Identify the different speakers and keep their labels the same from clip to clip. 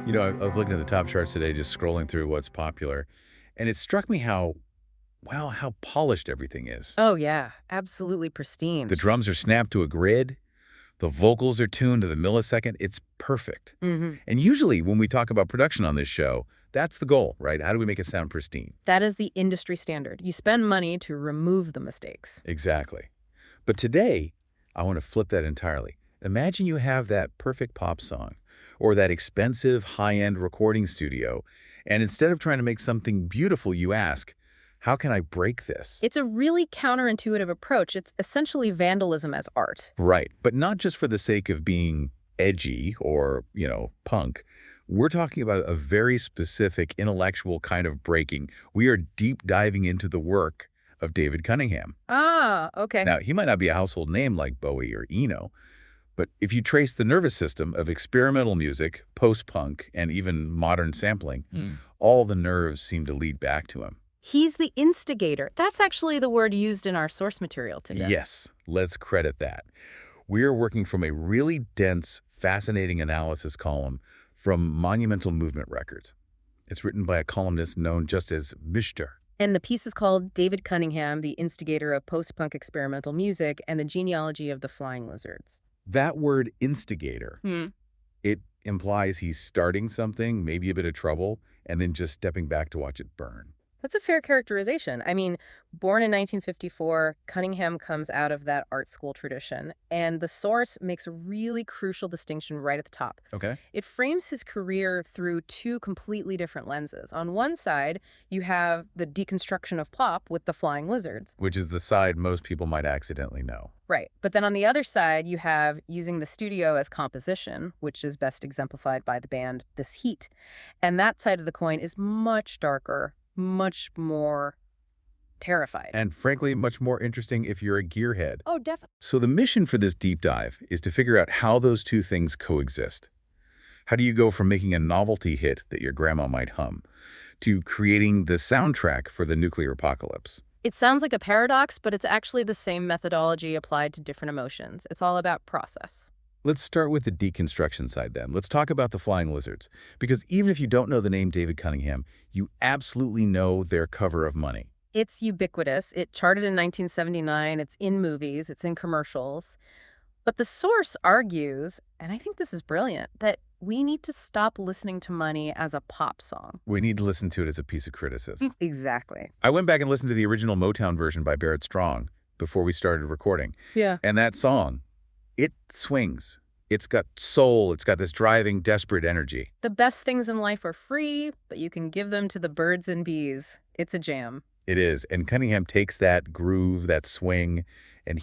Speaker 1: I was looking at the top charts today, just scrolling through what's popular, and it struck me how polished everything is.
Speaker 2: Oh, yeah. Absolutely pristine.
Speaker 1: The drums are snapped to a grid. The vocals are tuned to the millisecond. It's perfect.
Speaker 2: Hmm.
Speaker 1: And usually when we talk about production on this show, that's the goal, right? How do we make it sound pristine?
Speaker 2: That is the industry standard. You spend money to remove the mistakes.
Speaker 1: Exactly. But today, I want to flip that entirely. Imagine you have that perfect pop song or that expensive high-end recording studio, and instead of trying to make something beautiful, you ask, how can I break this?
Speaker 2: It's a really counterintuitive approach. It's essentially vandalism as art.
Speaker 1: Right, but not just for the sake of being edgy or, punk. We're talking about a very specific intellectual kind of breaking. We are deep diving into the work of David Cunningham.
Speaker 2: Ah, okay.
Speaker 1: Now, he might not be a household name like Bowie or Eno, but if you trace the nervous system of experimental music, post-punk, and even modern sampling, all the nerves seem to lead back to him.
Speaker 2: He's the instigator. That's actually the word used in our source material today.
Speaker 1: Yes, let's credit that. We are working from a really dense, fascinating analysis column from Monumental Movement Records. It's written by a columnist known just as Mr.
Speaker 2: And the piece is called David Cunningham, the Instigator of Post-Punk Experimental Music and the Genealogy of the Flying Lizards.
Speaker 1: That word instigator, it implies he's starting something, maybe a bit of trouble, and then just stepping back to watch it burn.
Speaker 2: That's a fair characterization. I mean, born in 1954, Cunningham comes out of that art school tradition, and the source makes a really crucial distinction right at the top.
Speaker 1: Okay.
Speaker 2: It frames his career through two completely different lenses. On one side, you have the deconstruction of pop with the Flying Lizards.
Speaker 1: Which is the side most people might accidentally know.
Speaker 2: Right. But then on the other side, you have using the studio as composition, which is best exemplified by the band This Heat. And that side of the coin is much darker, much more terrified.
Speaker 1: And frankly, much more interesting if you're a gearhead.
Speaker 2: Oh, definitely.
Speaker 1: So the mission for this deep dive is to figure out how those two things coexist. How do you go from making a novelty hit that your grandma might hum to creating the soundtrack for the nuclear apocalypse?
Speaker 2: It sounds like a paradox, but it's actually the same methodology applied to different emotions. It's all about process.
Speaker 1: Let's start with the deconstruction side then. Let's talk about the Flying Lizards. Because even if you don't know the name David Cunningham, you absolutely know their cover of Money.
Speaker 2: It's ubiquitous. It charted in 1979. It's in movies. It's in commercials. But the source argues, and I think this is brilliant, that we need to stop listening to Money as a pop song.
Speaker 1: We need to listen to it as a piece of criticism.
Speaker 2: Exactly.
Speaker 1: I went back and listened to the original Motown version by Barrett Strong before we started recording.
Speaker 2: Yeah.
Speaker 1: And that song, it swings. It's got soul. It's got this driving, desperate energy.
Speaker 2: The best things in life are free, but you can give them to the birds and bees. It's a jam.
Speaker 1: It is. And Cunningham takes that groove, that swing, and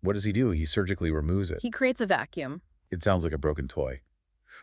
Speaker 1: what does he do? He surgically removes it.
Speaker 2: He creates a vacuum.
Speaker 1: It sounds like a broken toy.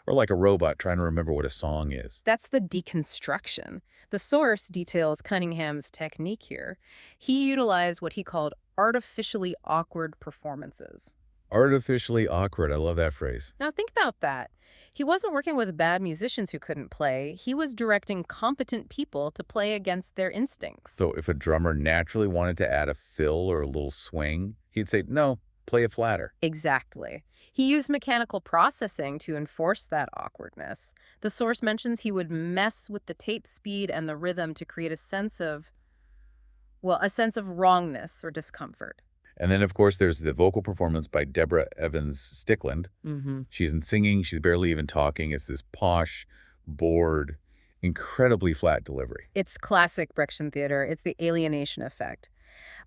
Speaker 1: Or like a robot trying to remember what a song is.
Speaker 2: That's the deconstruction. The source details Cunningham's technique here. He utilized what he called artificially awkward performances.
Speaker 1: Artificially awkward. I love that phrase.
Speaker 2: Now think about that. He wasn't working with bad musicians who couldn't play. He was directing competent people to play against their instincts.
Speaker 1: So if a drummer naturally wanted to add a fill or a little swing, he'd say, no, play it flatter.
Speaker 2: Exactly. He used mechanical processing to enforce that awkwardness. The source mentions he would mess with the tape speed and the rhythm to create a sense of wrongness or discomfort.
Speaker 1: And then, of course, there's the vocal performance by Deborah Evans Stickland. She isn't singing. She's barely even talking. It's this posh, bored, incredibly flat delivery.
Speaker 2: It's classic Brechtian theater. It's the alienation effect.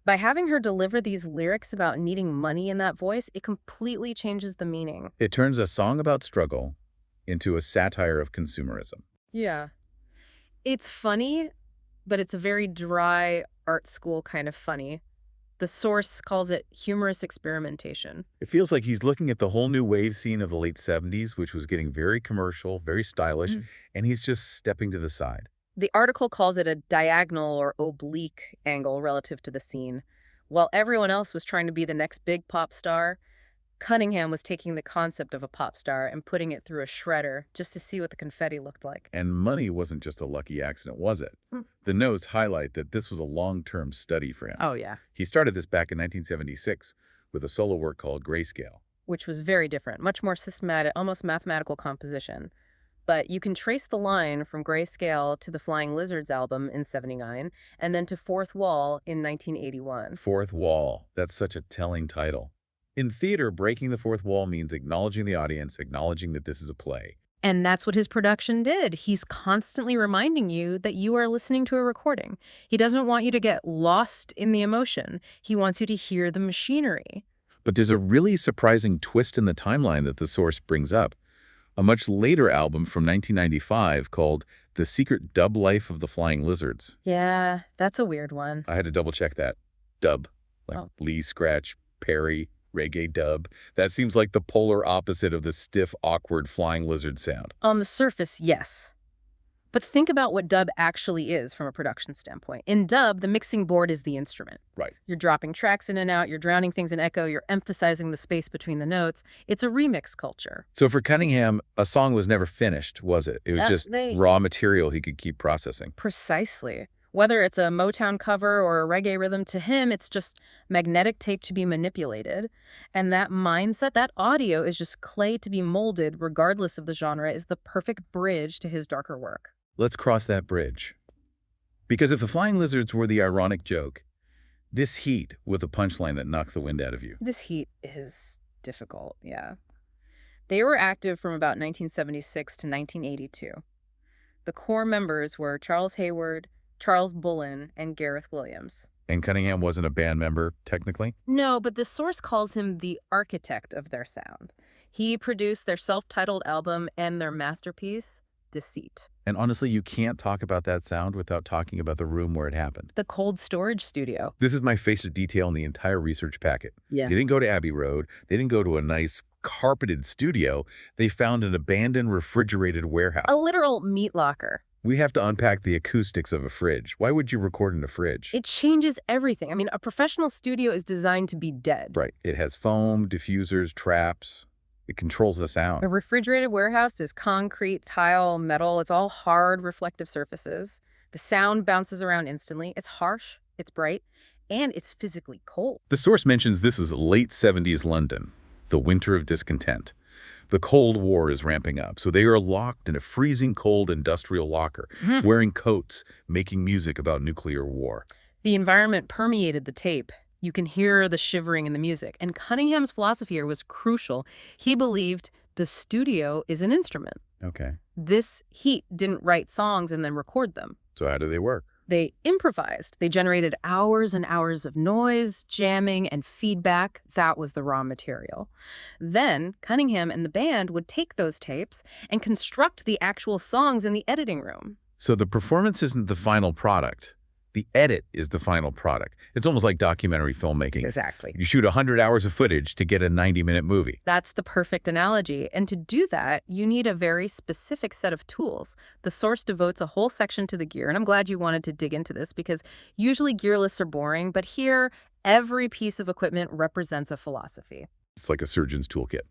Speaker 2: By having her deliver these lyrics about needing money in that voice, it completely changes the meaning.
Speaker 1: It turns a song about struggle into a satire of consumerism.
Speaker 2: Yeah. It's funny, but it's a very dry art school kind of funny. The source calls it humorous experimentation.
Speaker 1: It feels like he's looking at the whole new wave scene of the late 70s, which was getting very commercial, very stylish, and he's just stepping to the side.
Speaker 2: The article calls it a diagonal or oblique angle relative to the scene. While everyone else was trying to be the next big pop star, Cunningham was taking the concept of a pop star and putting it through a shredder just to see what the confetti looked like.
Speaker 1: And Money wasn't just a lucky accident, was it? The notes highlight that this was a long-term study for him.
Speaker 2: Oh, yeah.
Speaker 1: He started this back in 1976 with a solo work called Grayscale.
Speaker 2: Which was very different, much more systematic, almost mathematical composition. But you can trace the line from Grayscale to the Flying Lizards album in '79, and then to Fourth Wall in 1981.
Speaker 1: Fourth Wall. That's such a telling title. In theater, breaking the fourth wall means acknowledging the audience, acknowledging that this is a play.
Speaker 2: And that's what his production did. He's constantly reminding you that you are listening to a recording. He doesn't want you to get lost in the emotion. He wants you to hear the machinery.
Speaker 1: But there's a really surprising twist in the timeline that the source brings up. A much later album from 1995 called The Secret Dub Life of the Flying Lizards.
Speaker 2: Yeah, that's a weird one.
Speaker 1: I had to double check that. Dub. Like Lee Scratch, Perry, reggae dub. That seems like the polar opposite of the stiff, awkward Flying Lizard sound.
Speaker 2: On the surface, yes. But think about what dub actually is from a production standpoint. In dub, the mixing board is the instrument.
Speaker 1: Right.
Speaker 2: You're dropping tracks in and out, you're drowning things in echo, you're emphasizing the space between the notes. It's a remix culture.
Speaker 1: So for Cunningham, a song was never finished, was it? It was just raw material he could keep processing.
Speaker 2: Precisely. Whether it's a Motown cover or a reggae rhythm, to him, it's just magnetic tape to be manipulated. And that mindset, that audio is just clay to be molded regardless of the genre, is the perfect bridge to his darker work.
Speaker 1: Let's cross that bridge. Because if the Flying Lizards were the ironic joke, this heat with a punchline that knocked the wind out of you.
Speaker 2: This heat is difficult, yeah. They were active from about 1976 to 1982. The core members were Charles Hayward, Charles Bullen, and Gareth Williams.
Speaker 1: And Cunningham wasn't a band member, technically?
Speaker 2: No, but the source calls him the architect of their sound. He produced their self-titled album and their masterpiece, Deceit.
Speaker 1: And honestly, you can't talk about that sound without talking about the room where it happened.
Speaker 2: The cold storage studio.
Speaker 1: This is my face of detail in the entire research packet.
Speaker 2: Yeah.
Speaker 1: They didn't go to Abbey Road. They didn't go to a nice carpeted studio. They found an abandoned refrigerated warehouse.
Speaker 2: A literal meat locker.
Speaker 1: We have to unpack the acoustics of a fridge. Why would you record in a fridge?
Speaker 2: It changes everything. I mean, a professional studio is designed to be dead.
Speaker 1: Right. It has foam, diffusers, traps. It controls the sound.
Speaker 2: A refrigerated warehouse is concrete, tile, metal. It's all hard, reflective surfaces. The sound bounces around instantly. It's harsh, it's bright, and it's physically cold.
Speaker 1: The source mentions this is late 70s London, the winter of discontent. The Cold War is ramping up, so they are locked in a freezing cold industrial locker, wearing coats, making music about nuclear war.
Speaker 2: The environment permeated the tape. You can hear the shivering in the music. And Cunningham's philosophy here was crucial. He believed the studio is an instrument.
Speaker 1: Okay.
Speaker 2: This heat didn't write songs and then record them.
Speaker 1: So how do they work?
Speaker 2: They improvised. They generated hours and hours of noise, jamming, and feedback. That was the raw material. Then Cunningham and the band would take those tapes and construct the actual songs in the editing room.
Speaker 1: So the performance isn't the final product. The edit is the final product. It's almost like documentary filmmaking.
Speaker 2: Exactly.
Speaker 1: You shoot 100 hours of footage to get a 90-minute movie.
Speaker 2: That's the perfect analogy. And to do that, you need a very specific set of tools. The source devotes a whole section to the gear, and I'm glad you wanted to dig into this because usually gear lists are boring, but here, every piece of equipment represents a philosophy.
Speaker 1: It's like a surgeon's toolkit.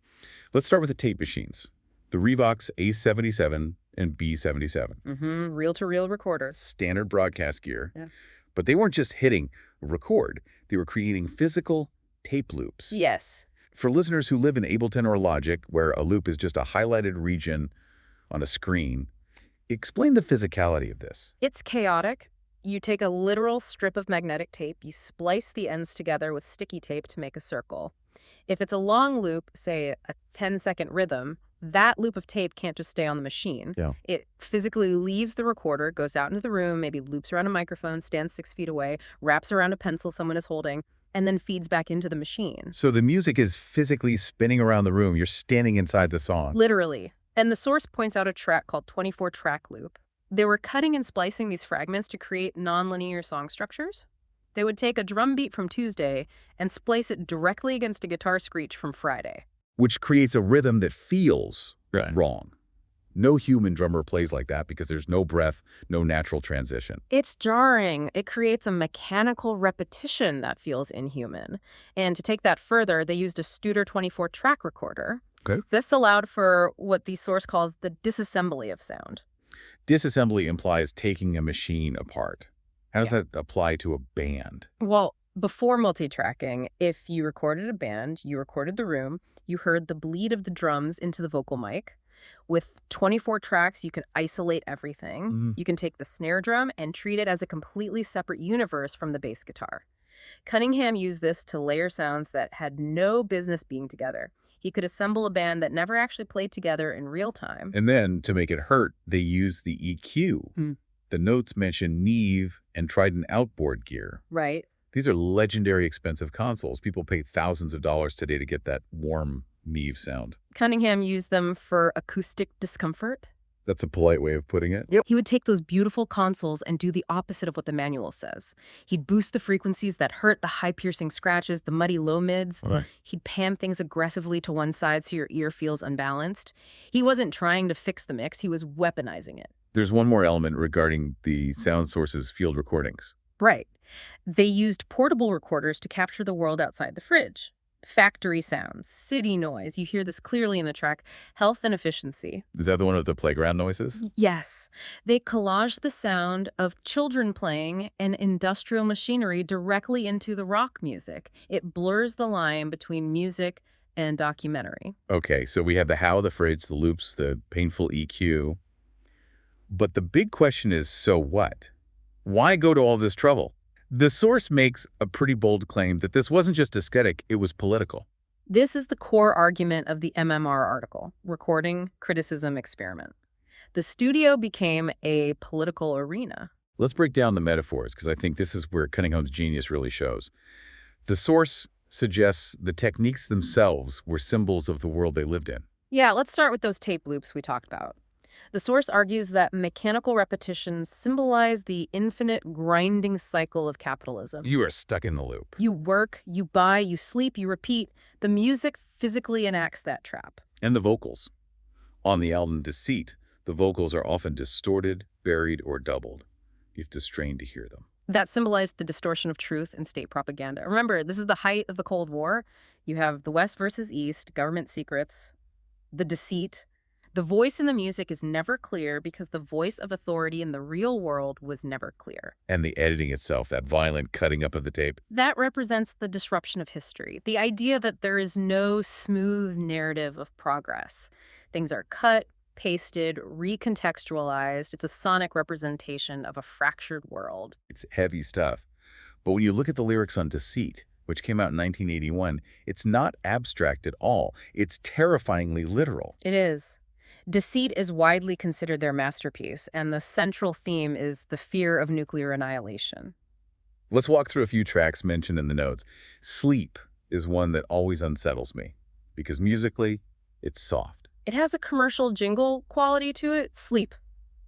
Speaker 1: Let's start with the tape machines. The Revox A77 and B77.
Speaker 2: Reel-to-reel recorders.
Speaker 1: Standard broadcast gear.
Speaker 2: Yeah.
Speaker 1: But they weren't just hitting record. They were creating physical tape loops.
Speaker 2: Yes.
Speaker 1: For listeners who live in Ableton or Logic, where a loop is just a highlighted region on a screen, explain the physicality of this.
Speaker 2: It's chaotic. You take a literal strip of magnetic tape, you splice the ends together with sticky tape to make a circle. If it's a long loop, say a 10-second rhythm, that loop of tape can't just stay on the machine.
Speaker 1: Yeah.
Speaker 2: It physically leaves the recorder, goes out into the room, maybe loops around a microphone, stands 6 feet away, wraps around a pencil someone is holding, and then feeds back into the machine.
Speaker 1: So the music is physically spinning around the room. You're standing inside the song.
Speaker 2: Literally. And the source points out a track called 24-track loop. They were cutting and splicing these fragments to create nonlinear song structures. They would take a drum beat from Tuesday and splice it directly against a guitar screech from Friday.
Speaker 1: Which creates a rhythm that feels wrong. No human drummer plays like that because there's no breath, no natural transition.
Speaker 2: It's jarring. It creates a mechanical repetition that feels inhuman. And to take that further, they used a Studer 24-track recorder.
Speaker 1: Okay.
Speaker 2: This allowed for what the source calls the disassembly of sound.
Speaker 1: Disassembly implies taking a machine apart. How does that apply to a band?
Speaker 2: Well, before multi-tracking, if you recorded a band, you recorded the room, you heard the bleed of the drums into the vocal mic, With 24 tracks, you can isolate everything.
Speaker 1: Mhm.
Speaker 2: You can take the snare drum and treat it as a completely separate universe from the bass guitar. Cunningham used this to layer sounds that had no business being together. He could assemble a band that never actually played together in real time.
Speaker 1: And then, to make it hurt, they use the EQ. The notes mention Neve and Trident outboard gear.
Speaker 2: Right.
Speaker 1: These are legendary expensive consoles. People pay thousands of dollars today to get that warm Neve sound.
Speaker 2: Cunningham used them for acoustic discomfort.
Speaker 1: That's a polite way of putting it.
Speaker 2: Yep. He would take those beautiful consoles and do the opposite of what the manual says. He'd boost the frequencies that hurt, the high-piercing scratches, the muddy low mids.
Speaker 1: Right.
Speaker 2: He'd pan things aggressively to one side so your ear feels unbalanced. He wasn't trying to fix the mix, he was weaponizing it.
Speaker 1: There's one more element regarding the sound source's field recordings.
Speaker 2: Right. They used portable recorders to capture the world outside the fridge. Factory sounds, city noise. You hear this clearly in the track, Health and Efficiency.
Speaker 1: Is that the one with the playground noises?
Speaker 2: Yes. They collage the sound of children playing and industrial machinery directly into the rock music. It blurs the line between music and documentary.
Speaker 1: Okay, so we have the how, the fridge, the loops, the painful EQ. But the big question is, so what? Why go to all this trouble? The source makes a pretty bold claim that this wasn't just aesthetic, it was political.
Speaker 2: This is the core argument of the MMR article, Recording, Criticism, Experiment. The studio became a political arena.
Speaker 1: Let's break down the metaphors, because I think this is where Cunningham's genius really shows. The source suggests the techniques themselves were symbols of the world they lived in.
Speaker 2: Yeah, let's start with those tape loops we talked about. The source argues that mechanical repetitions symbolize the infinite grinding cycle of capitalism.
Speaker 1: You are stuck in the loop.
Speaker 2: You work, you buy, you sleep, you repeat. The music physically enacts that trap.
Speaker 1: And the vocals. On the album Deceit, the vocals are often distorted, buried, or doubled. You have to strain to hear them.
Speaker 2: That symbolized the distortion of truth and state propaganda. Remember, this is the height of the Cold War. You have the West versus East, government secrets, the deceit. The voice in the music is never clear because the voice of authority in the real world was never clear.
Speaker 1: And the editing itself, that violent cutting up of the tape.
Speaker 2: That represents the disruption of history, the idea that there is no smooth narrative of progress. Things are cut, pasted, recontextualized. It's a sonic representation of a fractured world.
Speaker 1: It's heavy stuff. But when you look at the lyrics on Deceit, which came out in 1981, it's not abstract at all. It's terrifyingly literal.
Speaker 2: It is. Deceit is widely considered their masterpiece, and the central theme is the fear of nuclear annihilation.
Speaker 1: Let's walk through a few tracks mentioned in the notes. Sleep is one that always unsettles me, because musically, it's soft.
Speaker 2: It has a commercial jingle quality to it. Sleep.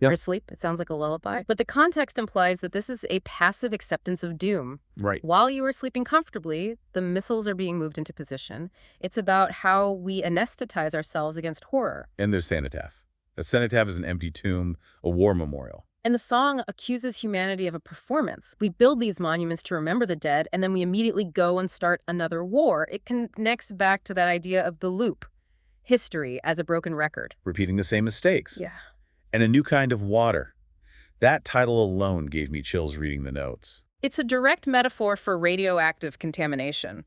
Speaker 1: Yeah.
Speaker 2: Or sleep. It sounds like a lullaby. But the context implies that this is a passive acceptance of doom.
Speaker 1: Right.
Speaker 2: While you are sleeping comfortably, the missiles are being moved into position. It's about how we anesthetize ourselves against horror.
Speaker 1: And there's cenotaph. A cenotaph is an empty tomb, a war memorial.
Speaker 2: And the song accuses humanity of a performance. We build these monuments to remember the dead, and then we immediately go and start another war. It connects back to that idea of the loop. History as a broken record.
Speaker 1: Repeating the same mistakes.
Speaker 2: Yeah.
Speaker 1: And a new kind of water. That title alone gave me chills reading the notes.
Speaker 2: It's a direct metaphor for radioactive contamination.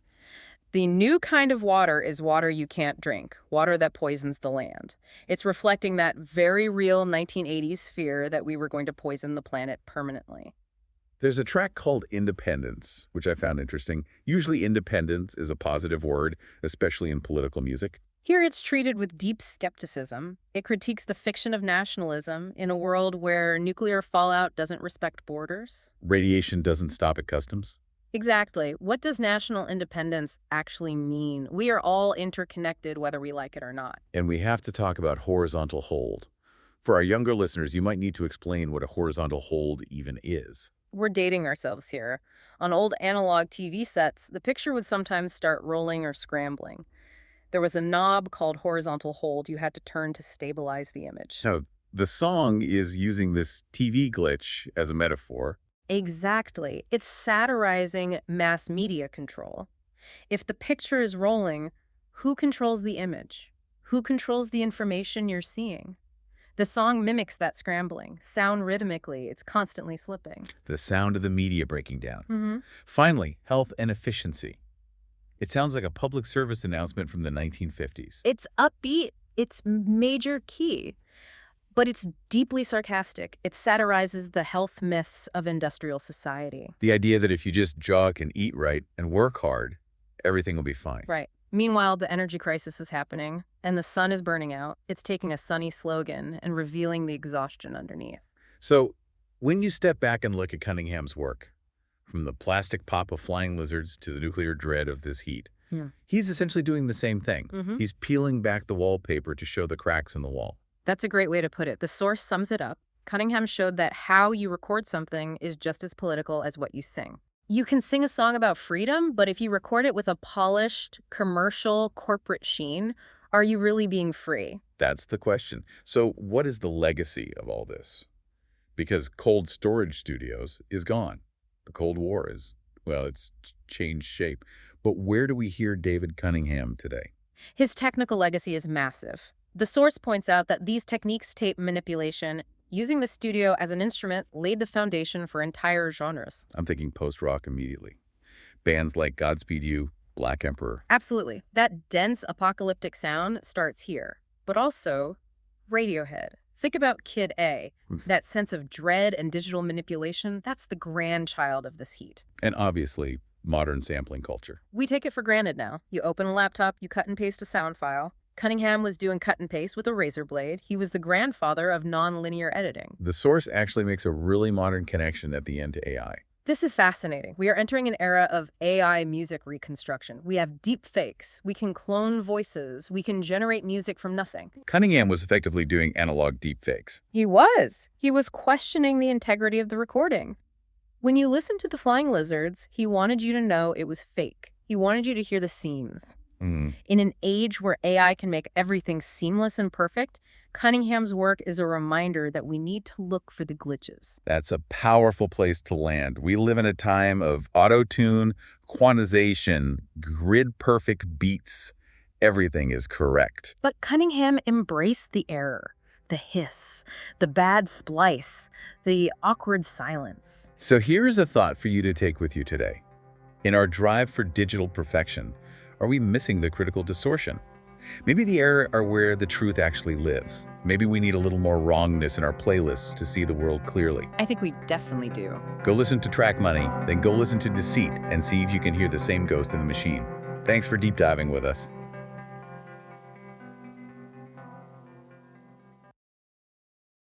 Speaker 2: The new kind of water is water you can't drink, water that poisons the land. It's reflecting that very real 1980s fear that we were going to poison the planet permanently.
Speaker 1: There's a track called Independence, which I found interesting. Usually independence is a positive word, especially in political music.
Speaker 2: Here it's treated with deep skepticism. It critiques the fiction of nationalism in a world where nuclear fallout doesn't respect borders.
Speaker 1: Radiation doesn't stop at customs.
Speaker 2: Exactly. What does national independence actually mean? We are all interconnected whether we like it or not.
Speaker 1: And we have to talk about horizontal hold. For our younger listeners, you might need to explain what a horizontal hold even is.
Speaker 2: We're dating ourselves here. On old analog TV sets, the picture would sometimes start rolling or scrambling. There was a knob called horizontal hold you had to turn to stabilize the image.
Speaker 1: Now, the song is using this TV glitch as a metaphor.
Speaker 2: Exactly. It's satirizing mass media control. If the picture is rolling, who controls the image? Who controls the information you're seeing? The song mimics that scrambling. Sound rhythmically, it's constantly slipping.
Speaker 1: The sound of the media breaking down.
Speaker 2: Mm-hmm.
Speaker 1: Finally, health and efficiency. It sounds like a public service announcement from the 1950s.
Speaker 2: It's upbeat, It's major key. But it's deeply sarcastic. It satirizes the health myths of industrial society.
Speaker 1: The idea that if you just jog and eat right and work hard, everything will be fine.
Speaker 2: Right. Meanwhile, the energy crisis is happening, and the sun is burning out. It's taking a sunny slogan and revealing the exhaustion underneath.
Speaker 1: So, when you step back and look at Cunningham's work, from the plastic pop of flying lizards to the nuclear dread of this heat, he's essentially doing the same thing. He's peeling back the wallpaper to show the cracks in the wall.
Speaker 2: That's a great way to put it. The source sums it up. Cunningham showed that how you record something is just as political as what you sing. You can sing a song about freedom, but if you record it with a polished, commercial, corporate sheen, are you really being free?
Speaker 1: That's the question. So what is the legacy of all this? Because cold storage studios is gone. The Cold War is, well, it's changed shape. But where do we hear David Cunningham today?
Speaker 2: His technical legacy is massive. The source points out that these techniques, tape manipulation, using the studio as an instrument, laid the foundation for entire genres.
Speaker 1: I'm thinking post-rock immediately. Bands like Godspeed You, Black Emperor.
Speaker 2: Absolutely. That dense apocalyptic sound starts here. But also, Radiohead. Think about Kid A. That sense of dread and digital manipulation, that's the grandchild of this heat.
Speaker 1: And obviously, modern sampling culture.
Speaker 2: We take it for granted now. You open a laptop, you cut and paste a sound file. Cunningham was doing cut and paste with a razor blade. He was the grandfather of non-linear editing.
Speaker 1: The source actually makes a really modern connection at the end to AI.
Speaker 2: This is fascinating. We are entering an era of AI music reconstruction. We have deep fakes. We can clone voices. We can generate music from nothing.
Speaker 1: Cunningham was effectively doing analog deepfakes.
Speaker 2: He was. He was questioning the integrity of the recording. When you listen to the Flying Lizards, he wanted you to know it was fake. He wanted you to hear the seams. In an age where AI can make everything seamless and perfect, Cunningham's work is a reminder that we need to look for the glitches.
Speaker 1: That's a powerful place to land. We live in a time of auto-tune, quantization, grid-perfect beats. Everything is correct.
Speaker 2: But Cunningham embraced the error, the hiss, the bad splice, the awkward silence.
Speaker 1: So here's a thought for you to take with you today. In our drive for digital perfection, are we missing the critical distortion? Maybe the error are where the truth actually lives. Maybe we need a little more wrongness in our playlists to see the world clearly.
Speaker 2: I think we definitely do.
Speaker 1: Go listen to Track Money, then go listen to Deceit and see if you can hear the same ghost in the machine. Thanks for deep diving with us.